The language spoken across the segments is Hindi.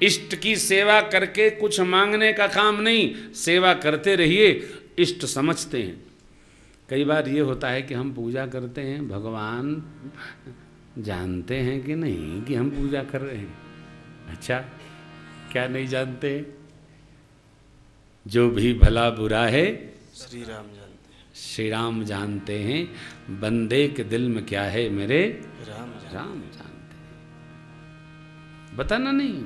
इष्ट की सेवा करके कुछ मांगने का काम नहीं, सेवा करते रहिए, इष्ट समझते हैं। कई बार ये होता है कि हम पूजा करते हैं, भगवान जानते हैं कि नहीं कि हम पूजा कर रहे हैं। अच्छा, क्या नहीं जानते? जो भी भला बुरा है श्री राम जानते हैं, श्री राम जानते हैं, बंदे के दिल में क्या है मेरे राम जानते हैं। बताना नहीं,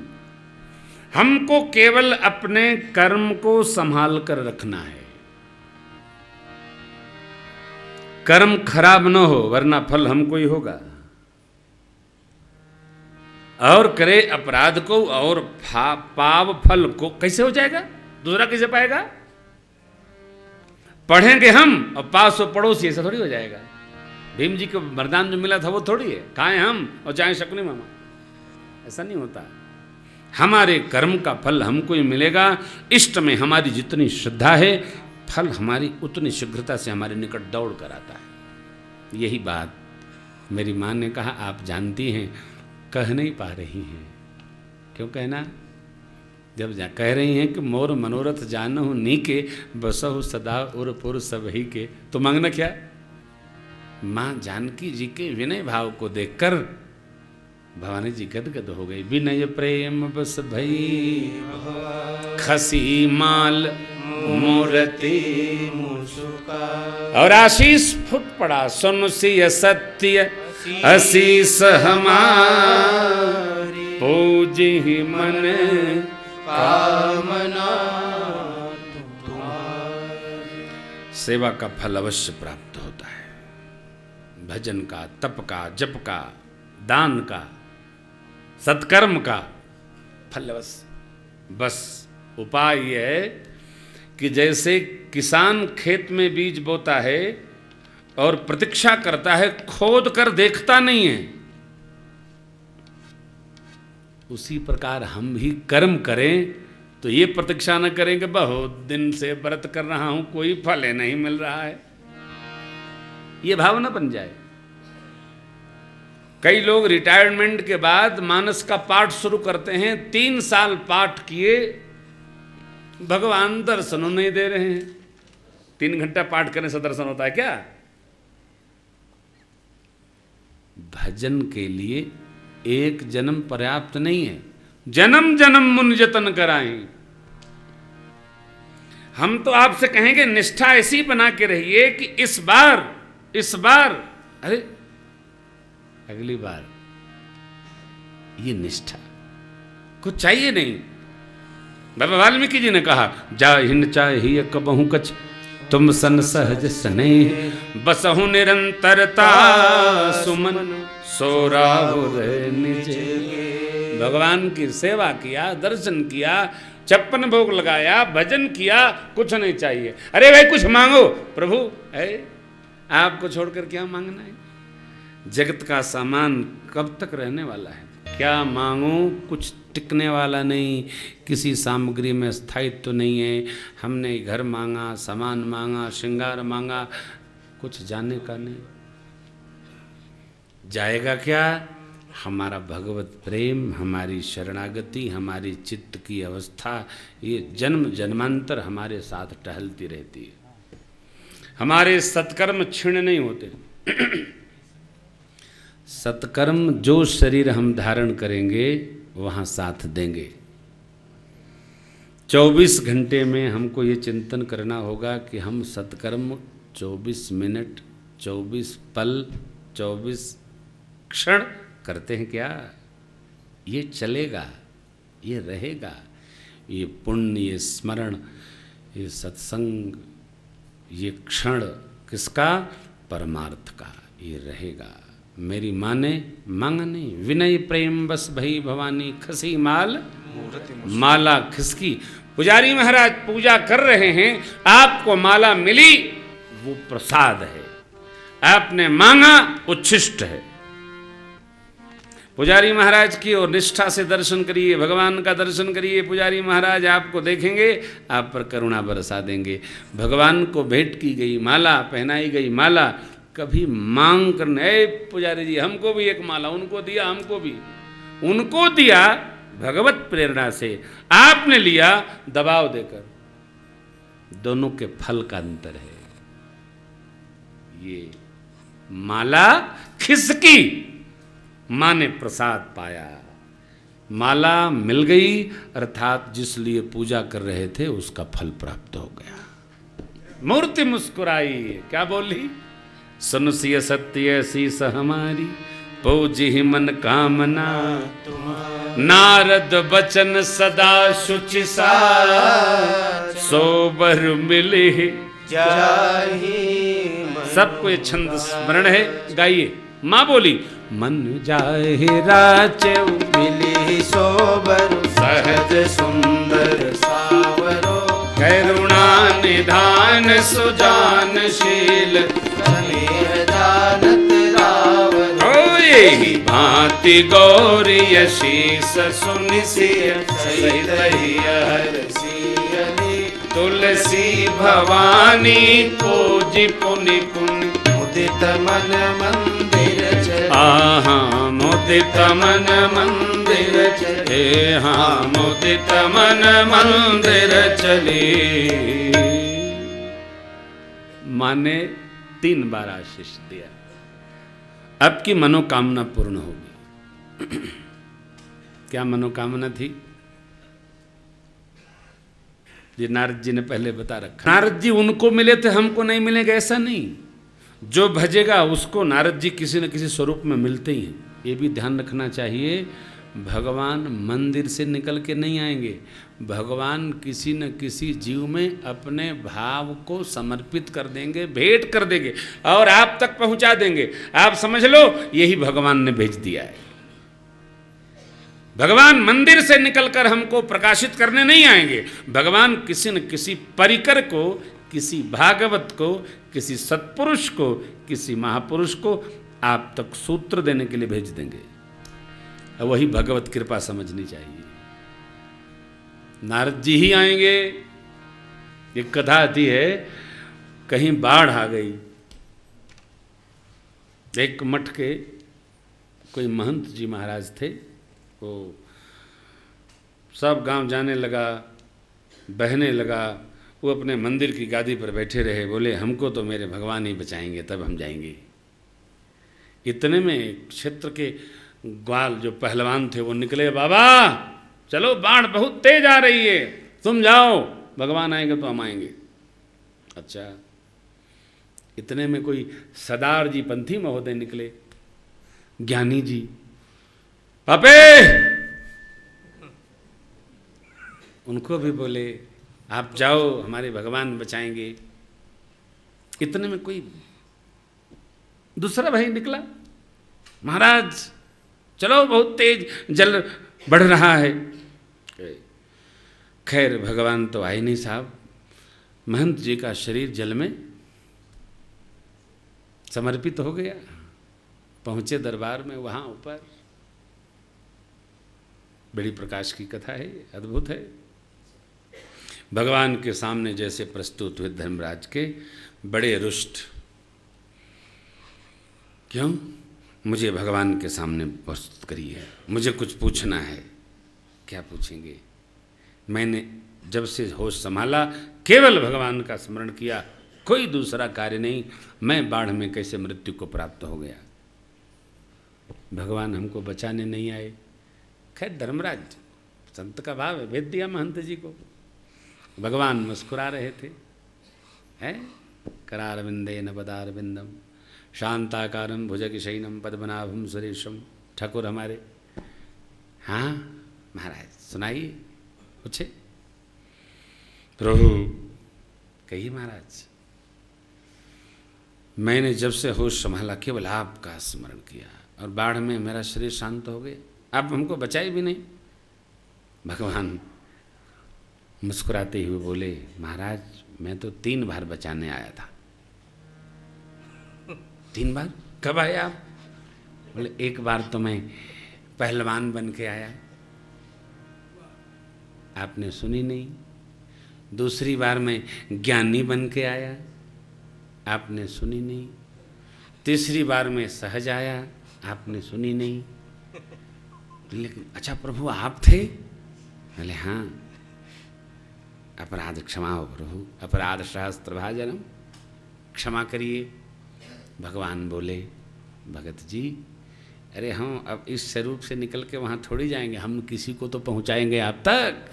हमको केवल अपने कर्म को संभाल कर रखना है। कर्म खराब न हो, वरना फल हमको ही होगा। और करे अपराध को और पाप फल को कैसे हो जाएगा? दूसरा कैसे पाएगा? पढ़ेंगे हम और पास हो पड़ोसी, ऐसा थोड़ी हो जाएगा। भीम जी को वरदान जो मिला था वो थोड़ी है, खाएं हम और जाएं शकुनी मामा, ऐसा नहीं होता। हमारे कर्म का फल हमको ही मिलेगा। इष्ट में हमारी जितनी श्रद्धा है, फल हमारी उतनी शीघ्रता से हमारे निकट दौड़ कर आता है। यही बात मेरी माँ ने कहा, आप जानती हैं, कह नहीं पा रही हैं। क्यों कहना? जब कह रही हैं कि मोर मनोरथ जानहु नीके, बसहु सदा उर पुर सबही के, तो मांगना क्या? माँ जानकी जी के विनय भाव को देखकर भवानी जी गदगद हो गई। विनय प्रेम बस भई खसी माल मूर्ति मुसुका, और आशीष फुट पड़ा सुन सिय सत्य आशीष हमारी, पूजी मन कामना तुम्हारी। सेवा का फल अवश्य प्राप्त होता है। भजन का, तप का, जप का, दान का, सत्कर्म का फल अवश्य। बस उपाय यह है कि जैसे किसान खेत में बीज बोता है और प्रतीक्षा करता है, खोद कर देखता नहीं है, उसी प्रकार हम भी कर्म करें तो ये प्रतीक्षा न करें कि बहुत दिन से व्रत कर रहा हूं, कोई फल नहीं मिल रहा है, ये भावना बन जाए। कई लोग रिटायरमेंट के बाद मानस का पाठ शुरू करते हैं, 3 साल पाठ किए, भगवान दर्शन नहीं दे रहे हैं। 3 घंटा पाठ करने से दर्शन होता है क्या? भजन के लिए 1 जन्म पर्याप्त नहीं है, जन्म जन्म मुनि जतन कराएं। हम तो आपसे कहेंगे निष्ठा ऐसी बना के रहिए कि इस बार अरे अगली बार, ये निष्ठा कुछ चाहिए नहीं। बाबा वाल्मीकि जी ने कहा, जा हिन चाहिए कबहू कछ तुम सन सहज स्नेह, बसहु निरंतरता सुमन सोराहुर निज। भगवान की सेवा किया, दर्शन किया, 56 भोग लगाया, भजन किया, कुछ नहीं चाहिए। अरे भाई कुछ मांगो, प्रभु है आपको छोड़कर क्या मांगना है? जगत का सामान कब तक रहने वाला है? क्या मांगो, कुछ टिकने वाला नहीं, किसी सामग्री में स्थायित्व तो नहीं है। हमने घर मांगा, सामान मांगा, श्रृंगार मांगा, कुछ जाने का नहीं। जाएगा क्या? हमारा भगवत प्रेम, हमारी शरणागति, हमारी चित्त की अवस्था, ये जन्म जन्मांतर हमारे साथ टहलती रहती है। हमारे सत्कर्म क्षीण नहीं होते। सत्कर्म जो शरीर हम धारण करेंगे वहाँ साथ देंगे। 24 घंटे में हमको ये चिंतन करना होगा कि हम सत्कर्म 24 मिनट, 24 पल, 24 क्षण करते हैं क्या? ये चलेगा, ये रहेगा, ये पुण्य, ये स्मरण, ये सत्संग, ये क्षण किसका? परमार्थ का, ये रहेगा। मेरी माँ ने मांगा नहीं, विनय प्रेम बस भई भवानी खसी माल माला खिसकी। पुजारी महाराज पूजा कर रहे हैं, आपको माला मिली, वो प्रसाद है। आपने मांगा, उच्छिष्ट है। पुजारी महाराज की और निष्ठा से दर्शन करिए, भगवान का दर्शन करिए। पुजारी महाराज आपको देखेंगे, आप पर करुणा बरसा देंगे। भगवान को भेंट की गई माला, पहनाई गई माला, कभी मांग करने, ए पुजारी जी हमको भी एक माला, उनको दिया, हमको भी, उनको दिया, भगवत प्रेरणा से आपने लिया दबाव देकर, दोनों के फल का अंतर है। ये माला खिसकी, मां ने प्रसाद पाया, माला मिल गई, अर्थात जिस लिए पूजा कर रहे थे उसका फल प्राप्त हो गया। मूर्ति मुस्कुराई, क्या बोली? सुन सिय सत्य शीस हमारी, पूजी मन कामना तुम्हारा। नारद बचन सदा शुचि सा, सोबर मिले जाहि मन सबको ये छंद स्मरण है, गाइए। माँ बोली मन जाहि राचे मिली सोबर सहज सुंदर सावरो। करुणा निधान सुजानशील स्नेह जानत रावरो। यही भांति गौरी शीस सुनि सिय सहित हर सियली तुलसी भवानी पूजी पुनि पुनि मुदित मन मंदिर चले। आहा मुदित मन मंदिर चले, हाँ मुदित मन मंदिर चले। माँ ने 3 बार आशीष दिया, अब की मनोकामना पूर्ण होगी। क्या मनोकामना थी? ये नारद जी ने पहले बता रखा। नारद जी उनको मिले थे, हमको नहीं मिलेगा ऐसा नहीं। जो भजेगा उसको नारद जी किसी न किसी स्वरूप में मिलते ही हैं। ये भी ध्यान रखना चाहिए, भगवान मंदिर से निकल के नहीं आएंगे। भगवान किसी न किसी जीव में अपने भाव को समर्पित कर देंगे, भेंट कर देंगे और आप तक पहुंचा देंगे। आप समझ लो यही भगवान ने भेज दिया है। भगवान मंदिर से निकलकर हमको प्रकाशित करने नहीं आएंगे। भगवान किसी न किसी परिकर को, किसी भागवत को, किसी सत्पुरुष को, किसी महापुरुष को आप तक सूत्र देने के लिए भेज देंगे। वही भगवत कृपा समझनी चाहिए। नारद जी ही आएंगे। एक कथा आती है, कहीं बाढ़ आ गई, एक मठ के कोई महंत जी महाराज थे, वो सब गांव जाने लगा, बहने लगा। वो अपने मंदिर की गादी पर बैठे रहे, बोले हमको तो मेरे भगवान ही बचाएंगे तब हम जाएंगे। इतने में क्षेत्र के ग्वाल जो पहलवान थे वो निकले, बाबा चलो बाढ़ बहुत तेज आ रही है, तुम जाओ, भगवान आएंगे तो हम आएंगे। अच्छा, इतने में कोई सरदार जी पंथी महोदय निकले, ज्ञानी जी, पापे उनको भी बोले आप जाओ, हमारे भगवान बचाएंगे। इतने में कोई दूसरा भाई निकला, महाराज चलो बहुत तेज जल बढ़ रहा है। खैर भगवान तो आए नहीं साहब, महंत जी का शरीर जल में समर्पित हो गया। पहुंचे दरबार में, वहां ऊपर बड़ी प्रकाश की कथा है, अद्भुत है। भगवान के सामने जैसे प्रस्तुत हुए धर्मराज के, बड़े रुष्ट। क्यों? मुझे भगवान के सामने प्रस्तुत करिए, मुझे कुछ पूछना है। क्या पूछेंगे? मैंने जब से होश संभाला केवल भगवान का स्मरण किया, कोई दूसरा कार्य नहीं। मैं बाढ़ में कैसे मृत्यु को प्राप्त हो गया, भगवान हमको बचाने नहीं आए। खैर धर्मराज संत का भाव है, भेज दिया महंत जी को। भगवान मुस्कुरा रहे थे, है करारविंदे न पदारविंदम शांताकारम भुजगशयनम पद्मनाभम सुरेशम। ठाकुर हमारे, हाँ महाराज सुनाइए, पूछे। प्रभु कहिए महाराज। मैंने जब से होश संभाला केवल आपका स्मरण किया और बाढ़ में मेरा शरीर शांत हो गया, आप हमको बचाए भी नहीं। भगवान मुस्कुराते हुए बोले, महाराज मैं तो 3 बार बचाने आया था। 3 बार? कब आए आप? बोले एक बार तो मैं पहलवान बन के आया, आपने सुनी नहीं। दूसरी बार मैं ज्ञानी बन के आया, आपने सुनी नहीं। तीसरी बार मैं सहज आया, आपने सुनी नहीं। लेकिन अच्छा प्रभु आप थे? बोले हाँ। अपराध क्षमा हो प्रभु, अपराध सहस्त्रभाजनम, क्षमा करिए। भगवान बोले भगत जी अरे हम अब इस स्वरूप से निकल के वहाँ थोड़ी जाएंगे, हम किसी को तो पहुँचाएंगे आप तक,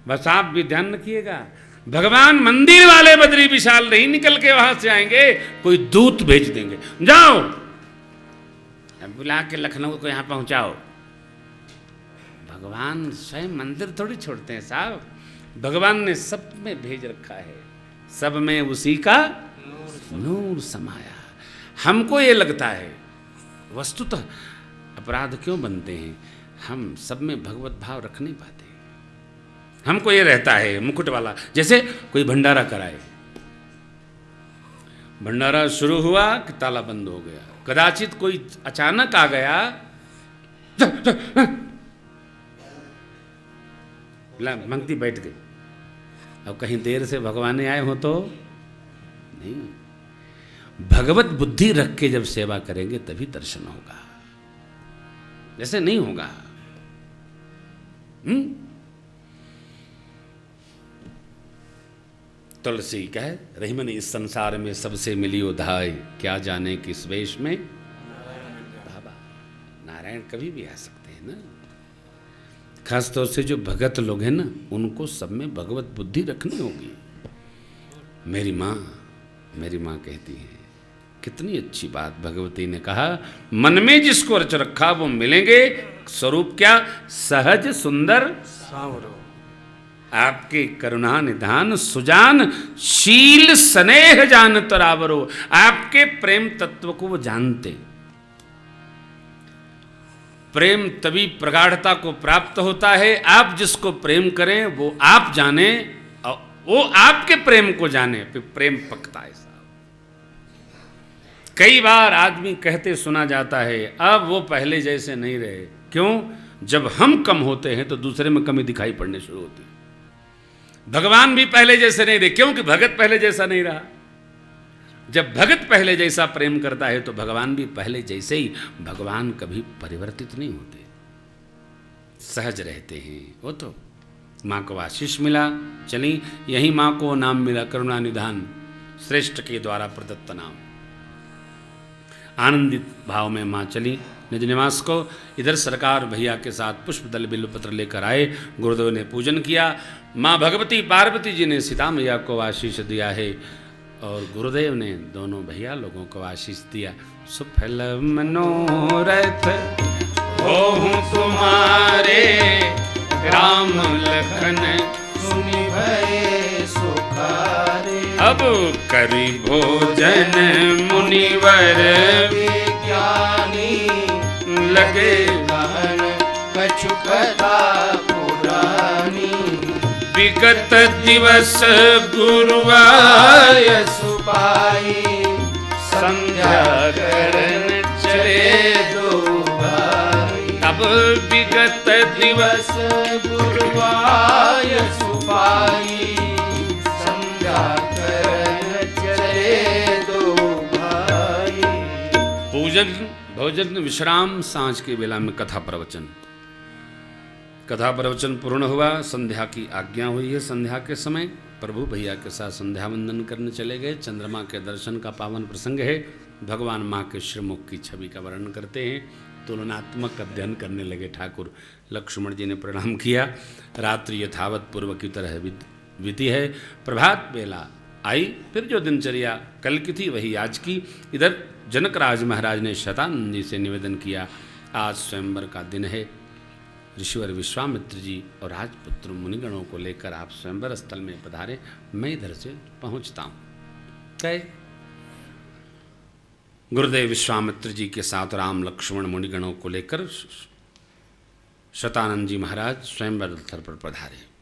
बस आप भी ध्यान रखिएगा। भगवान मंदिर वाले बद्री विशाल नहीं निकल के वहाँ से आएंगे, कोई दूत भेज देंगे, जाओ बुला के लखनऊ को यहाँ पहुँचाओ। भगवान स्वयं मंदिर थोड़ी छोड़ते हैं साहब, भगवान ने सब में भेज रखा है, सब में उसी का नूर समाया। हमको ये लगता है वस्तुतः अपराध क्यों बनते हैं, हम सब में भगवत भाव रख नहीं पाते। हमको ये रहता है मुकुट वाला, जैसे कोई भंडारा कराए, भंडारा शुरू हुआ कि ताला बंद हो गया, कदाचित कोई अचानक आ गया, पंक्ति बैठ गई। अब कहीं देर से भगवान आए हो तो नहीं, भगवत बुद्धि रख के जब सेवा करेंगे तभी दर्शन होगा, जैसे नहीं होगा। तुलसी कहे रहीमन इस संसार में सबसे मिली उधाई, क्या जाने किस वेश में बाबा। नारायण कभी भी आ सकते हैं ना, खास तौर से जो भगत लोग हैं ना, उनको सब में भगवत बुद्धि रखनी होगी। मेरी माँ कहती है, कितनी अच्छी बात भगवती ने कहा, मन में जिसको रच रखा वो मिलेंगे। स्वरूप क्या? सहज सुंदर सांवरो, आपके करुणा निधान सुजान, शील स्नेह जान तरावरो। आपके प्रेम तत्व को वो जानते। प्रेम तभी प्रगाढ़ता को प्राप्त होता है, आप जिसको प्रेम करें वो आप जाने और वो आपके प्रेम को जाने, फिर प्रेम पकता है साहब। कई बार आदमी कहते सुना जाता है, अब वो पहले जैसे नहीं रहे। क्यों? जब हम कम होते हैं तो दूसरे में कमी दिखाई पड़ने शुरू होती है। भगवान भी पहले जैसे नहीं रहे, क्योंकि भगत पहले जैसा नहीं रहा। जब भगत पहले जैसा प्रेम करता है तो भगवान भी पहले जैसे ही। भगवान कभी परिवर्तित नहीं होते, सहज रहते हैं। वो तो माँ को आशीष मिला, चली यही माँ को नाम मिला करुणा निधान, श्रेष्ठ के द्वारा प्रदत्त नाम। आनंदित भाव में माँ चली निज निवास को। इधर सरकार भैया के साथ पुष्प दल बिल्वपत्र लेकर आए, गुरुदेव ने पूजन किया। माँ भगवती पार्वती जी ने सीता मैया को आशीष दिया है और गुरुदेव ने दोनों भैया लोगों को आशीष दिया। सुफल मनोरथ होहु तुम्हारे, राम लखन सुनि भये सुखारे। अब करी भोजन मुनिवर विज्ञानी, लगे गहन कछु कथा पुरानी। विगत दिवस गुरुवार सुपाई, संध्या करन चले दो भाई। अब विगत दिवस गुरुवार सुपाई, संध्या करन चले दो भाई। पूजन भोजन विश्राम, सांझ के बेला में कथा प्रवचन। कथा प्रवचन पूर्ण हुआ, संध्या की आज्ञा हुई है। संध्या के समय प्रभु भैया के साथ संध्या वंदन करने चले गए। चंद्रमा के दर्शन का पावन प्रसंग है। भगवान माँ के श्रीमुख की छवि का वर्णन करते हैं। तुलनात्मक अध्ययन करने लगे ठाकुर। लक्ष्मण जी ने प्रणाम किया। रात्रि यथावत पूर्व की तरह बीती है। प्रभात बेला आई, फिर जो दिनचर्या कल की थी वही आज की। इधर जनकराज महाराज ने शतानंद जी से निवेदन किया, आज स्वयंवर का दिन है, ऋषिवर विश्वामित्र जी और राजपुत्र मुनिगणों को लेकर आप स्वयंवर स्थल में पधारे, मैं इधर से पहुंचता हूं। कहे गुरुदेव विश्वामित्र जी के साथ राम लक्ष्मण मुनिगणों को लेकर शतानंद जी महाराज स्वयंवर स्थल पर पधारे।